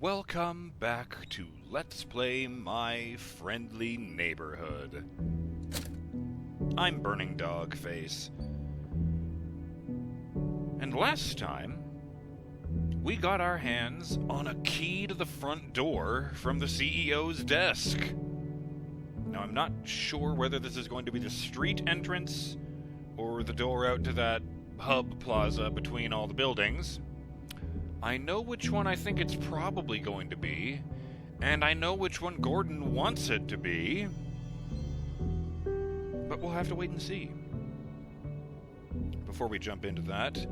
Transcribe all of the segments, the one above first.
Welcome back to Let's Play My Friendly Neighborhood. I'm BurningDogFace. And last time, we got our hands on a key to the front door from the CEO's desk. Now, I'm not sure whether this is going to be the street entrance or the door out to that hub plaza between all the buildings. I know which one I think it's probably going to be, and I know which one Gordon wants it to be, but we'll have to wait and see. Before we jump into that,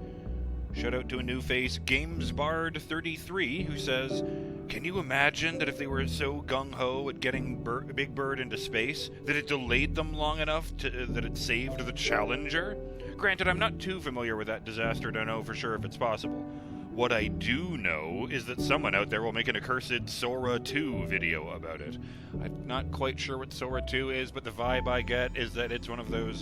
shout out to a new face, GamesBard33, who says, "Can you imagine that if they were so gung-ho at getting Big Bird into space, that it delayed them long enough that it saved the Challenger? Granted, I'm not too familiar with that disaster to know for sure if it's possible. What I do know is that someone out there will make an accursed Sora 2 video about it. I'm not quite sure what Sora 2 is, but the vibe I get is that it's one of those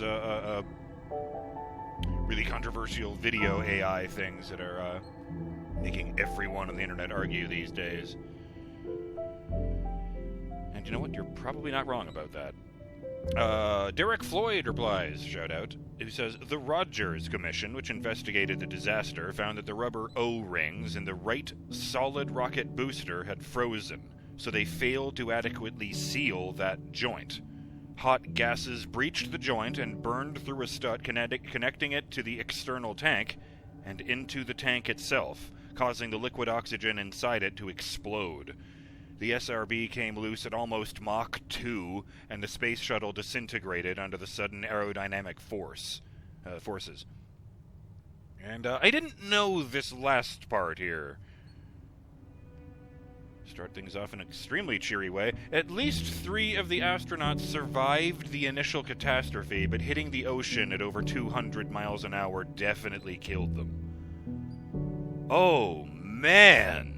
really controversial video AI things that are making everyone on the internet argue these days. And you know what? You're probably not wrong about that. Derek Floyd replies, shout out, who says, "The Rogers Commission, which investigated the disaster, found that the rubber O-rings in the right solid rocket booster had frozen, so they failed to adequately seal that joint. Hot gases breached the joint and burned through a stud connecting it to the external tank and into the tank itself, causing the liquid oxygen inside it to explode. The SRB came loose at almost Mach 2, and the space shuttle disintegrated under the sudden aerodynamic forces." And I didn't know this last part here. Start things off in an extremely cheery way. At least 3 of the astronauts survived the initial catastrophe, but hitting the ocean at over 200 miles an hour definitely killed them. Oh, man!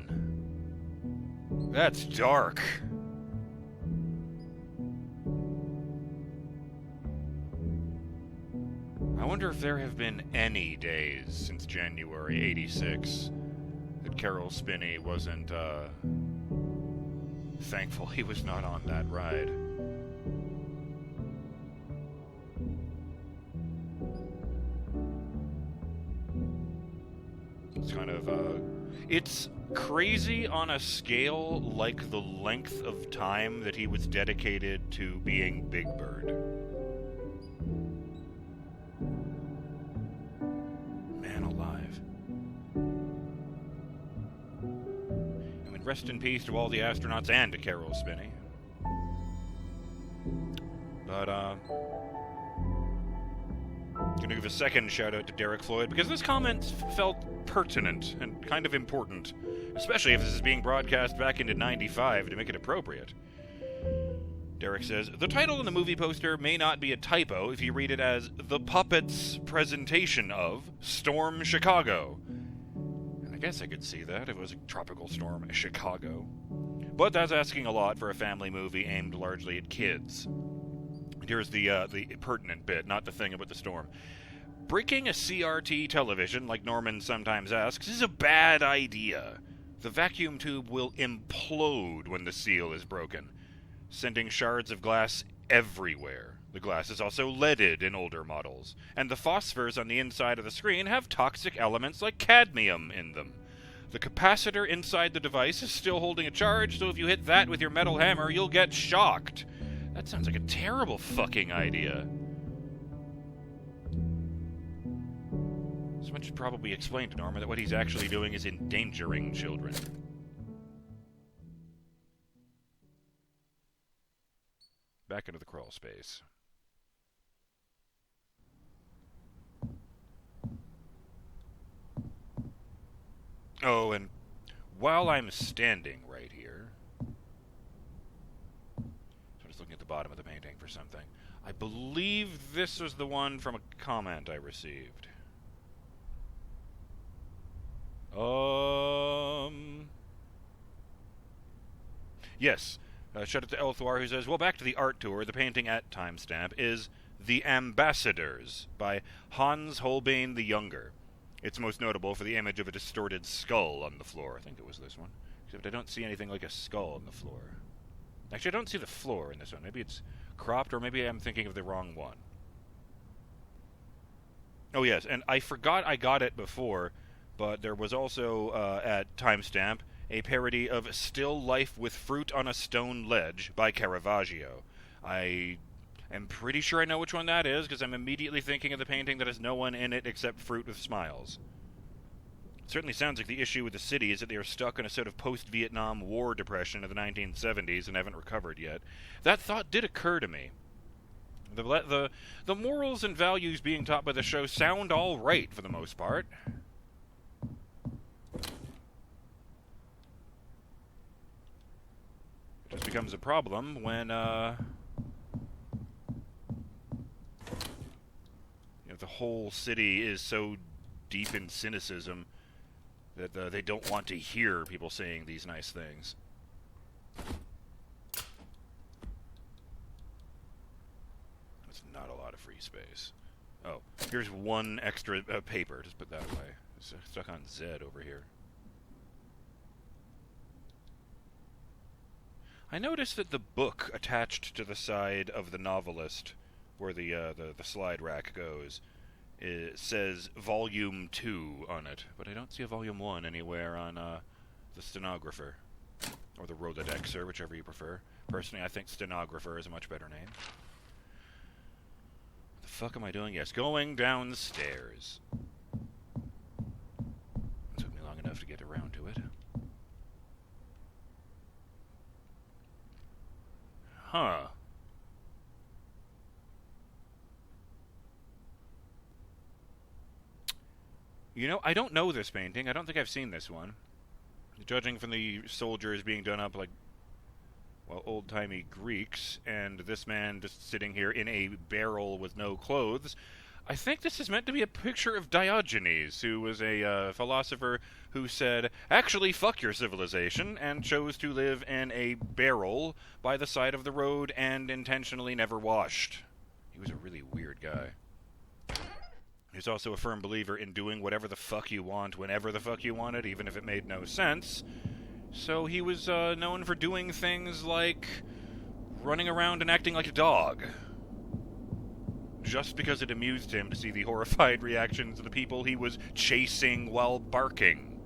That's dark. I wonder if there have been any days since January '86 that Carol Spinney wasn't, thankful he was not on that ride. It's kind of, it's crazy on a scale like the length of time that he was dedicated to being Big Bird. Man alive. I mean, rest in peace to all the astronauts and to Carol Spinney. But, gonna give a second shout out to Derek Floyd because this comment felt pertinent and kind of important, especially if this is being broadcast back into '95 to make it appropriate. Derek says, "The title in the movie poster may not be a typo if you read it as The Puppets Presentation of Storm Chicago." And I guess I could see that if it was a tropical storm, Chicago. But that's asking a lot for a family movie aimed largely at kids. Here's the pertinent bit, not the thing about the storm. "Breaking a CRT television, like Norman sometimes asks, is a bad idea. The vacuum tube will implode when the seal is broken, sending shards of glass everywhere. The glass is also leaded in older models, and the phosphors on the inside of the screen have toxic elements like cadmium in them. The capacitor inside the device is still holding a charge, so if you hit that with your metal hammer, you'll get shocked." That sounds like a terrible fucking idea. Someone should probably explain to Norman that what he's actually doing is endangering children. Back into the crawl space. Oh, and while I'm standing right here, looking at the bottom of the painting for something. I believe this was the one from a comment I received. Yes. Shout out to Elthwar, who says, "Well, back to the art tour. The painting at timestamp is The Ambassadors by Hans Holbein the Younger. It's most notable for the image of a distorted skull on the floor." I think it was this one. Except I don't see anything like a skull on the floor. Actually, I don't see the floor in this one. Maybe it's cropped, or maybe I'm thinking of the wrong one. Oh, yes, and I forgot I got it before, but there was also, at timestamp, a parody of Still Life with Fruit on a Stone Ledge by Caravaggio. I am pretty sure I know which one that is, because I'm immediately thinking of the painting that has no one in it except fruit with smiles. It certainly sounds like the issue with the city is that they are stuck in a sort of post-Vietnam War depression of the 1970s and haven't recovered yet. That thought did occur to me. The morals and values being taught by the show sound all right for the most part. It just becomes a problem when, the whole city is so deep in cynicism that they don't want to hear people saying these nice things. That's not a lot of free space. Oh, here's one extra paper. Just put that away. It's stuck on Z over here. I noticed that the book attached to the side of the novelist, where the slide rack goes, it says Volume 2 on it, but I don't see a Volume 1 anywhere on the stenographer, or the Rolodexer, whichever you prefer. Personally, I think stenographer is a much better name. What the fuck am I doing? Yes, going downstairs. It took me long enough to get around to it. Huh. You know, I don't know this painting. I don't think I've seen this one. Judging from the soldiers being done up like, well, old-timey Greeks, and this man just sitting here in a barrel with no clothes, I think this is meant to be a picture of Diogenes, who was a philosopher who said, actually, fuck your civilization, and chose to live in a barrel by the side of the road and intentionally never washed. He was a really weird guy. He's also a firm believer in doing whatever the fuck you want whenever the fuck you want it, even if it made no sense. So he was known for doing things like running around and acting like a dog, just because it amused him to see the horrified reactions of the people he was chasing while barking.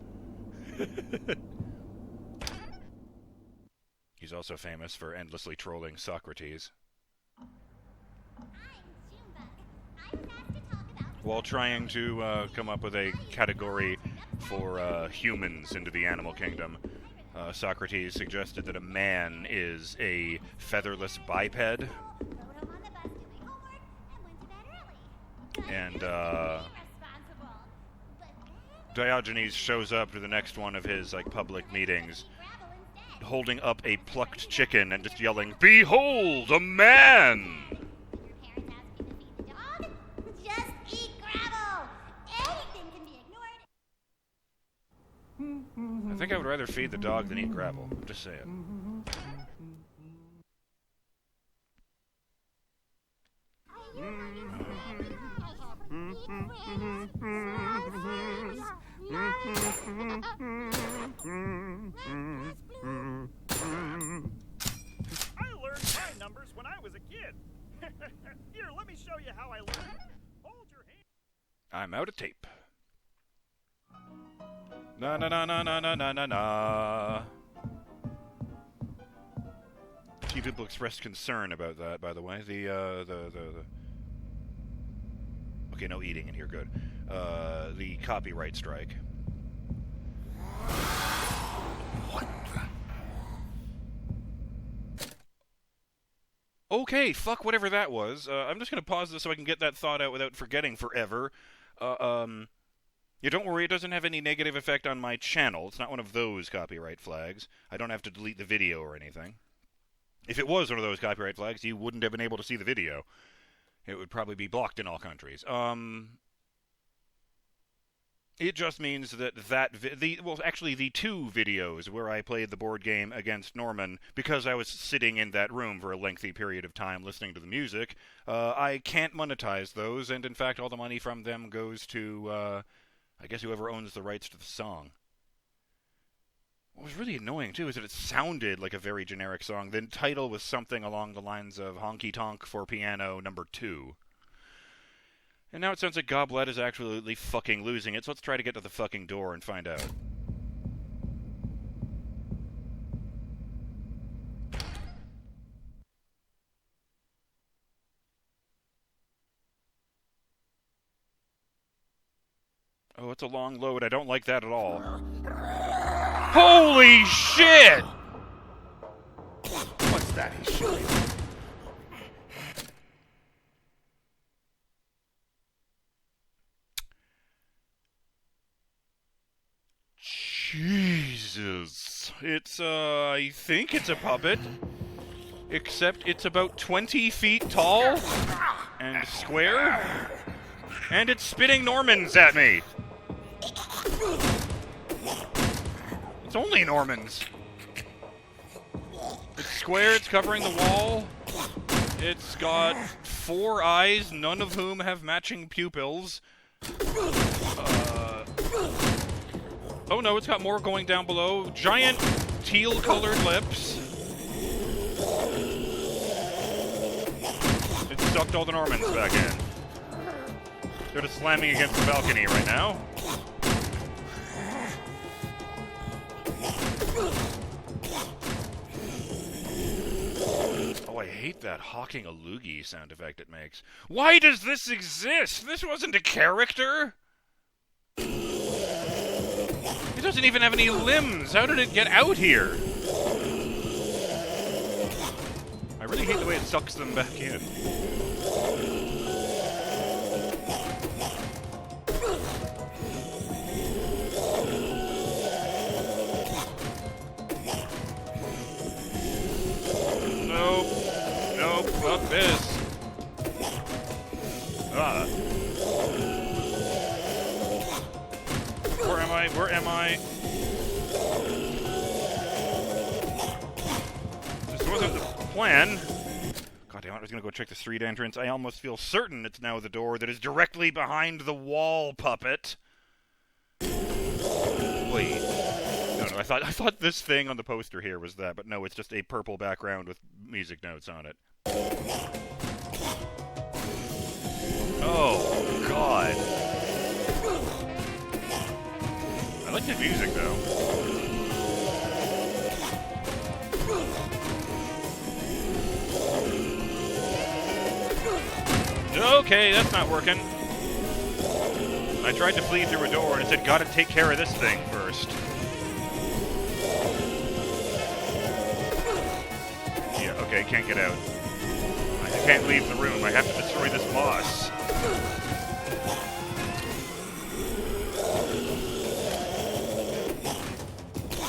He's also famous for endlessly trolling Socrates, while trying to come up with a category for humans into the animal kingdom. Socrates suggested that a man is a featherless biped, and Diogenes shows up to the next one of his public meetings, holding up a plucked chicken and just yelling, "Behold, a man!" I think I would rather feed the dog than eat gravel. I'm just saying. I learned my numbers when I was a kid. Here, let me show you how I learned. Hold your hand. I'm out of tape. Na na na na na na na na na. A few people expressed concern about that, by the way. Okay, no eating in here, good. The copyright strike. What the? Okay, fuck whatever that was. I'm just gonna pause this so I can get that thought out without forgetting forever. Yeah, don't worry, it doesn't have any negative effect on my channel. It's not one of those copyright flags. I don't have to delete the video or anything. If it was one of those copyright flags, you wouldn't have been able to see the video. It would probably be blocked in all countries. It just means that the two videos where I played the board game against Norman, because I was sitting in that room for a lengthy period of time listening to the music, I can't monetize those, and in fact all the money from them goes to, I guess whoever owns the rights to the song. What was really annoying, too, is that it sounded like a very generic song. The title was something along the lines of Honky Tonk for Piano number 2. And now it sounds like Goblet is absolutely fucking losing it, so let's try to get to the fucking door and find out. Oh, it's a long load. I don't like that at all. Holy shit! What's that he's shooting? Jesus. It's, I think it's a puppet. Except it's about 20 feet tall and square. And it's spitting Normans at me. It's only Normans. It's square, it's covering the wall. It's got 4 eyes, none of whom have matching pupils. Oh no, it's got more going down below. Giant teal-colored lips. It sucked all the Normans back in. They're just slamming against the balcony right now. Oh, I hate that hawking a loogie sound effect it makes. Why does this exist? This wasn't a character! It doesn't even have any limbs. How did it get out here? I really hate the way it sucks them back in. Nope. Nope. Fuck this. Ah. Where am I? Where am I? This wasn't the plan. God damn it, I was gonna go check the street entrance. I almost feel certain it's now the door that is directly behind the wall puppet. Wait. No, I thought this thing on the poster here was that, but no, it's just a purple background with music notes on it. Oh, God. I like the music, though. Okay, that's not working. I tried to flee through a door and it said, gotta take care of this thing first. Yeah, okay, can't get out. I can't leave the room. I have to destroy this boss.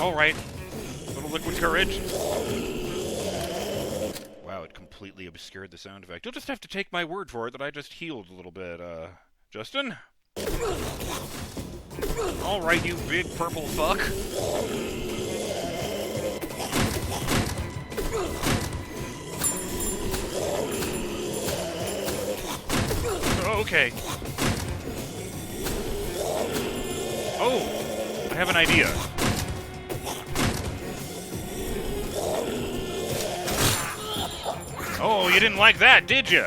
Alright. Little liquid courage. Wow, it completely obscured the sound effect. You'll just have to take my word for it that I just healed a little bit, Justin? Alright, you big purple fuck. Okay. Oh, I have an idea. Oh, you didn't like that, did you?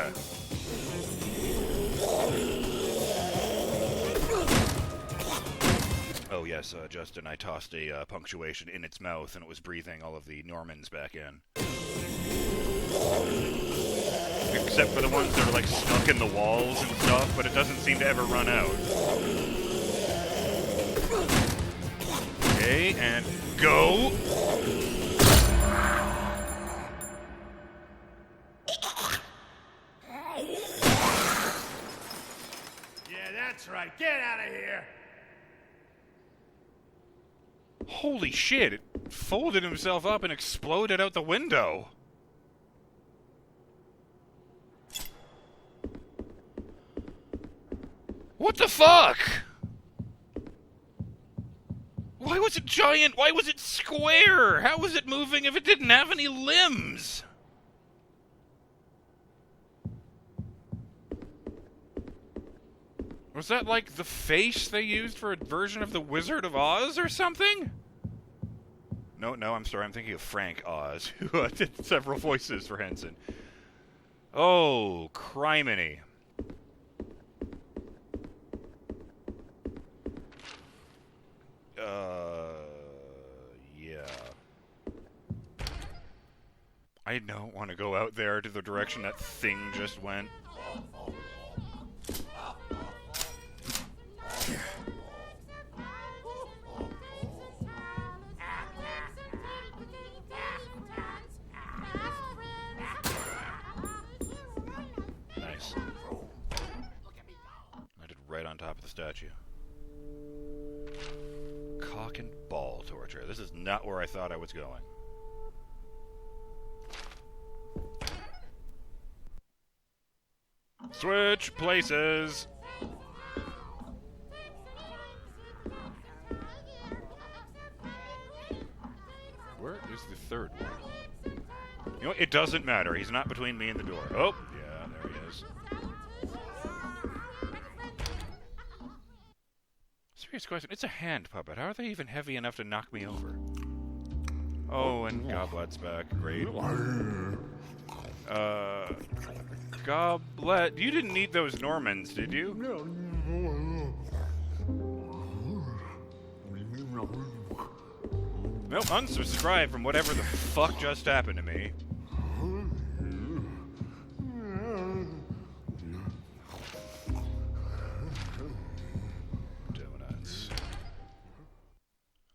Oh, yes, Justin, I tossed a punctuation in its mouth and it was breathing all of the Normans back in. Except for the ones that are, like, stuck in the walls and stuff, but it doesn't seem to ever run out. Okay, and go! Yeah, that's right. Get out of here! Holy shit, it folded himself up and exploded out the window. What the fuck? Why was it giant? Why was it square? How was it moving if it didn't have any limbs? Was that like the face they used for a version of the Wizard of Oz or something? No, I'm sorry. I'm thinking of Frank Oz, who did several voices for Henson. Oh, criminy. Yeah. I don't want to go out there to the direction that thing just went. Nice. I did right on top of the statue. Cock and ball torture. This is not where I thought I was going. Switch places! Where is the third one? You know what? It doesn't matter. He's not between me and the door. Oh, yeah, there he is. Serious question. It's a hand puppet. How are they even heavy enough to knock me over? Oh, and Goblet's back. Great. Goblet. You didn't need those Normans, did you? Nope, unsubscribe from whatever the fuck just happened to me. Donuts.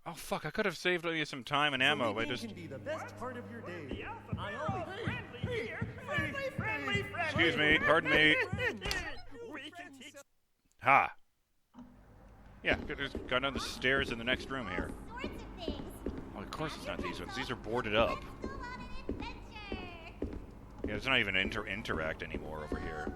Oh fuck, I could have saved you some time and ammo by just... Can be the best part of your day. The alpha I male always... friendly here. Friendly. Excuse me, pardon me. We can teach. Ha! Yeah, just gone down the stairs in the next room here. Well, of course it's not these ones. These are boarded up. Yeah, it's not even interact anymore over here.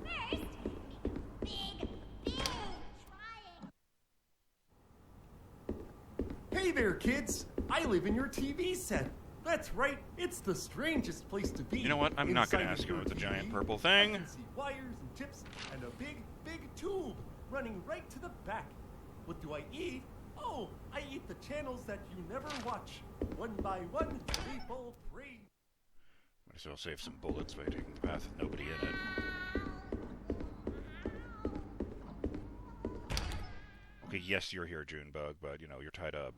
Hey there, kids! I live in your TV set. That's right, it's the strangest place to be. You know what? I'm not going to Inside ask you your about the TV, giant purple I thing. can see wires and tips and a big, big tube running right to the back. What do I eat? Oh, I eat the channels that you never watch. One by one, they fall prey. Might as well save some bullets by taking the path with nobody in it. Okay, yes, you're here, Junebug, but, you know, you're tied up.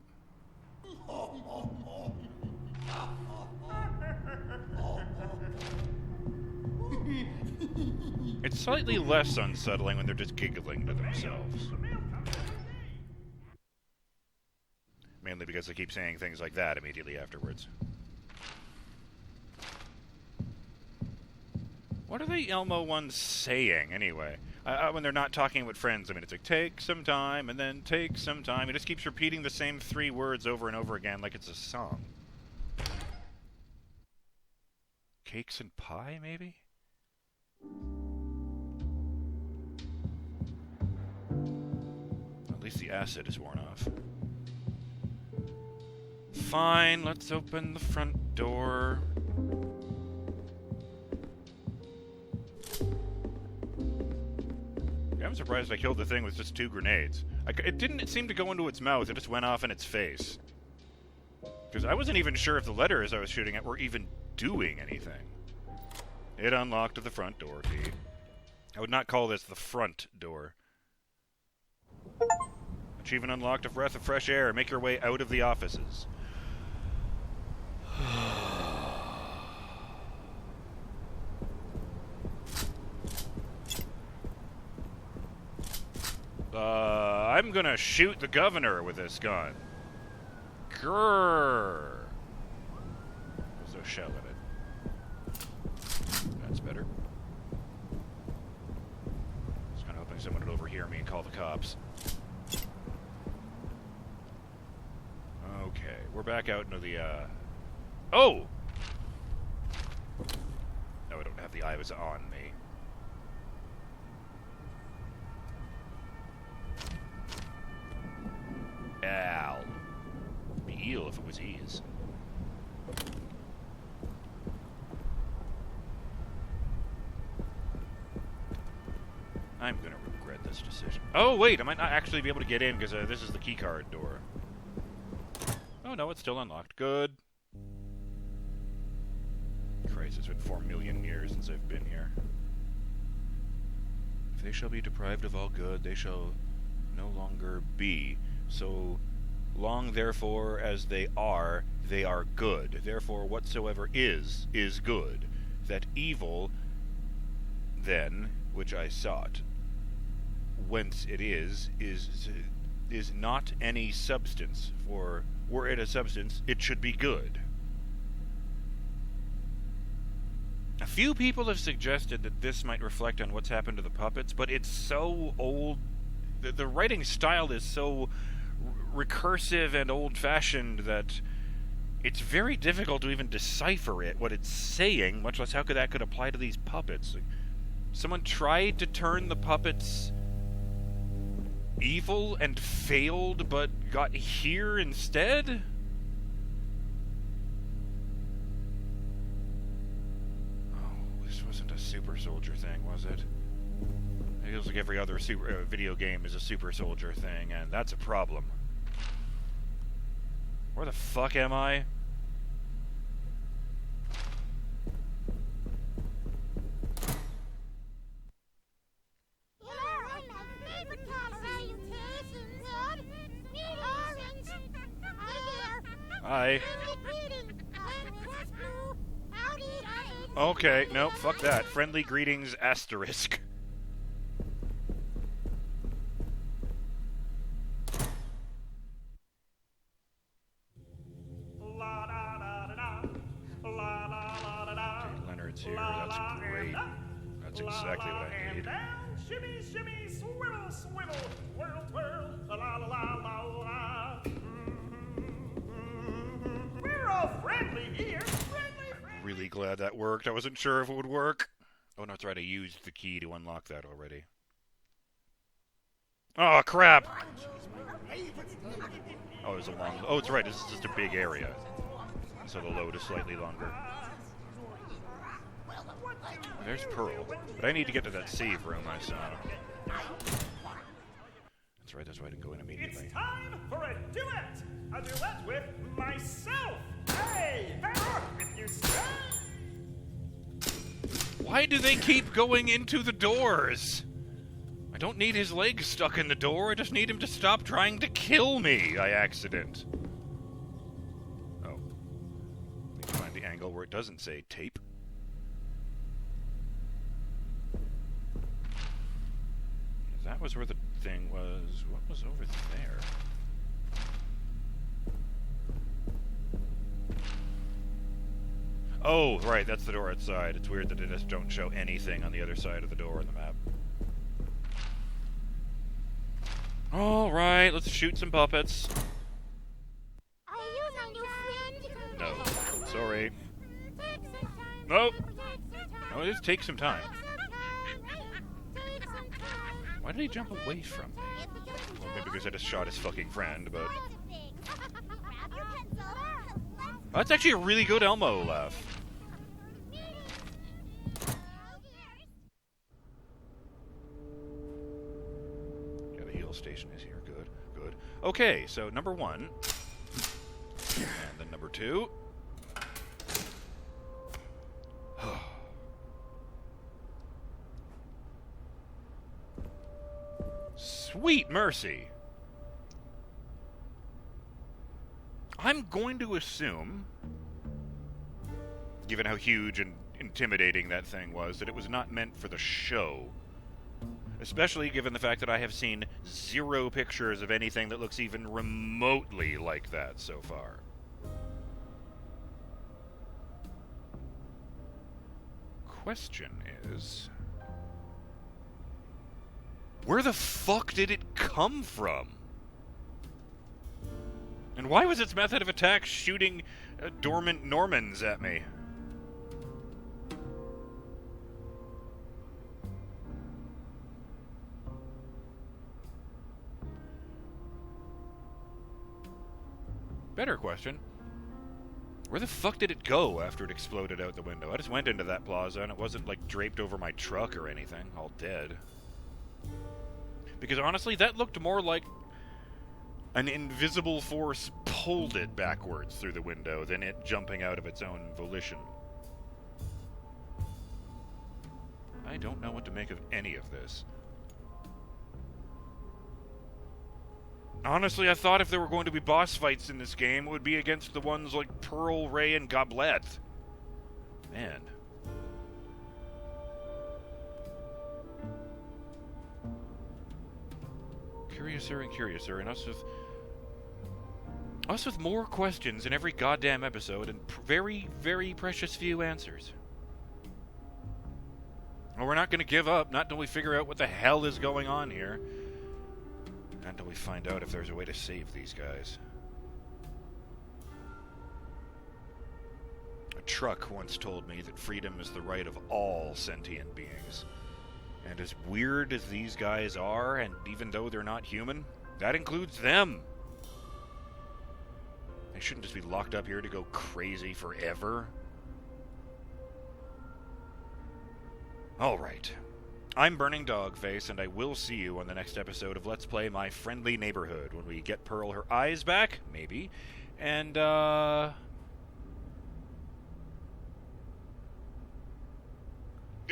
It's slightly less unsettling when they're just giggling to themselves. Mainly because they keep saying things like that immediately afterwards. What are the Elmo ones saying, anyway? When they're not talking with friends, I mean, it's like, take some time, and then take some time. It just keeps repeating the same 3 words over and over again like it's a song. Cakes and pie, maybe? At least the acid is worn off. Fine, let's open the front door. Yeah, I'm surprised I killed the thing with just 2 grenades. It didn't seem to go into its mouth, it just went off in its face. Because I wasn't even sure if the letters I was shooting at were even doing anything. It unlocked the front door key. I would not call this the front door. Achievement unlocked, a breath of fresh air. Make your way out of the offices. I'm gonna shoot the governor with this gun. Grrr. There's no shell in it. That's better. I was kind of hoping someone would overhear me and call the cops. Okay, we're back out into the, Oh! No, I don't have the eye was on me. Ow. Be eel if it was ease. I'm gonna regret this decision. Oh, wait, I might not actually be able to get in because this is the keycard door. Oh no, it's still unlocked. Good. Christ, it's been 4 million years since I've been here. If they shall be deprived of all good, they shall no longer be. So long, therefore, as they are good. Therefore, whatsoever is good. That evil, then, which I sought, whence it is not any substance. For were it a substance, it should be good. A few people have suggested that this might reflect on what's happened to the puppets, but it's so old. The writing style is so recursive and old-fashioned that it's very difficult to even decipher what it's saying, much less how that could apply to these puppets. Someone tried to turn the puppets evil and failed, but got here instead? This wasn't a super soldier thing, was it? It feels like every other video game is a super soldier thing, and that's a problem. Where the fuck am I? Hi. Okay, no, fuck that. Friendly greetings, asterisk. Leonard's here, that's great. That's exactly what I need. Shimmy, shimmy, swivel, swivel, whirl, whirl, la la la la la. We're all friendly here. Really glad that worked. I wasn't sure if it would work. Oh no, that's right. I used the key to unlock that already. Oh crap! Oh, it was a long. Oh, it's right. This is just a big area, so the load is slightly longer. There's Pearl, but I need to get to that save room I saw. That's right. That's why I didn't go in immediately. It's time for a duet. A duet with myself. Hey, better if you stay. Why do they keep going into the doors? I don't need his legs stuck in the door. I just need him to stop trying to kill me by accident. Oh. Need to find the angle where it doesn't say tape. That was where the thing was. What was over there? Oh, right, that's the door outside. It's weird that they just don't show anything on the other side of the door on the map. Alright, let's shoot some puppets. Are you my new friend? No, sorry. Nope. No, just take some time. Why did he jump away from me? Well, maybe because I just shot his fucking friend, but... Oh, that's actually a really good Elmo laugh. Yeah, the heal station is here. Good, good. Okay, so number 1. And then number 2. Sweet mercy. I'm going to assume, given how huge and intimidating that thing was, that it was not meant for the show. Especially given the fact that I have seen 0 pictures of anything that looks even remotely like that so far. Question is, where the fuck did it come from? And why was its method of attack shooting dormant Normans at me? Better question. Where the fuck did it go after it exploded out the window? I just went into that plaza and it wasn't like draped over my truck or anything, all dead. Because honestly, that looked more like an invisible force pulled it backwards through the window than it jumping out of its own volition. I don't know what to make of any of this. Honestly, I thought if there were going to be boss fights in this game, it would be against the ones like Pearl, Ray, and Goblet. Man. Curiouser and curiouser, and us with more questions in every goddamn episode and very, very precious few answers. Well, we're not going to give up, not until we figure out what the hell is going on here. Not until we find out if there's a way to save these guys. A truck once told me that freedom is the right of all sentient beings. And as weird as these guys are, and even though they're not human, that includes them. They shouldn't just be locked up here to go crazy forever. Alright. I'm BurningDogFace, and I will see you on the next episode of Let's Play My Friendly Neighborhood, when we get Pearl her eyes back, maybe, and,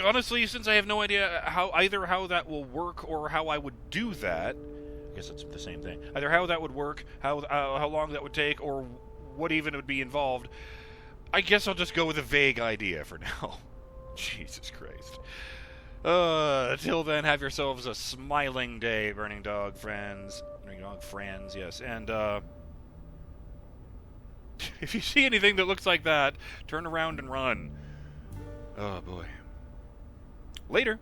honestly, since I have no idea how that will work or how I would do that, I guess it's the same thing. Either how that would work, how long that would take, or what even would be involved, I guess I'll just go with a vague idea for now. Jesus Christ. Till then, have yourselves a smiling day, Burning Dog friends. Burning Dog friends, yes. And, if you see anything that looks like that, turn around and run. Oh, boy. Later.